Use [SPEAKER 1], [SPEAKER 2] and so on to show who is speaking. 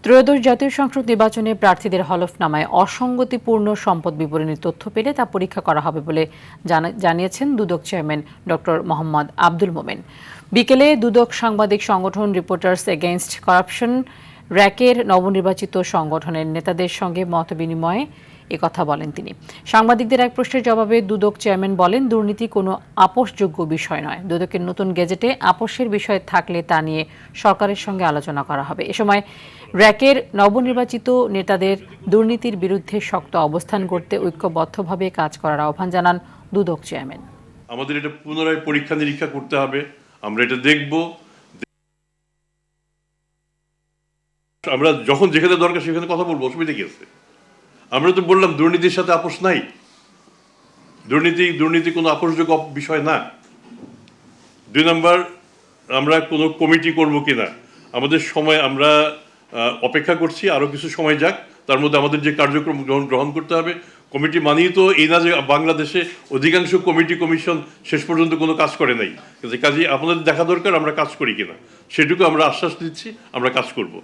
[SPEAKER 1] ত্রয়োদশ জাতীয় সংসদ নির্বাচনে প্রার্থীদের হলফনামায় অসঙ্গতিপূর্ণ সম্পদ বিবরণীর তথ্য পেলে তা পরীক্ষা করা হবে বলে জানিয়েছেন দুদক চেয়ারম্যান ডক্টর মোহাম্মদ আব্দুল মোমেন। বিকেলে দুদক সাংবাদিক সংগঠন রিপোর্টার্স এগেইনস্ট করাপশন র্যাকের নবনির্বাচিত সংগঠনের নেতাদের সঙ্গে মতবিনিময়ে একথা বলেন তিনি। সাংবাদিকদের এক প্রশ্নের জবাবে দুদক চেয়ারম্যান বলেন, দুর্নীতি কোনো আপোষযোগ্য বিষয় নয়। দুদকের নতুন গেজেটে আপোষের বিষয় থাকলে তা নিয়ে সরকারের সঙ্গে আলোচনা করা হবে। এ সময় র্যাকের নবনির্বাচিত নেতাদের দুর্নীতির বিরুদ্ধে শক্ত অবস্থান করতে ঐক্যবদ্ধভাবে কাজ করার আহ্বান জানান দুদক চেয়ারম্যান।
[SPEAKER 2] আমাদের এটা পুনরায় পরীক্ষা নিরীক্ষা করতে হবে, আমরা এটা দেখব। আমরা যখন যেখানে দরকার সেখানে কথা বলবো, অসুবিধা কি আছে? আমরা তো বললাম দুর্নীতির সাথে আপোষ নাই, দুর্নীতি কোনো আপোষযোগ্য বিষয় না। 2 নম্বর, আমরা কোনো কমিটি করব কিনা আমাদের সময়, আমরা অপেক্ষা করছি আরো কিছু সময় যাক, তার মধ্যে আমাদের যে কার্যক্রম গ্রহণ করতে হবে। কমিটি মানেই তো এই না যে বাংলাদেশে অধিকাংশ কমিটি কমিশন শেষ পর্যন্ত কোনো কাজ করে নাই। কাজে আপনাদের দেখা দরকার আমরা কাজ করি কিনা, সেটুকু আমরা আশ্বাস দিচ্ছি, আমরা কাজ করব।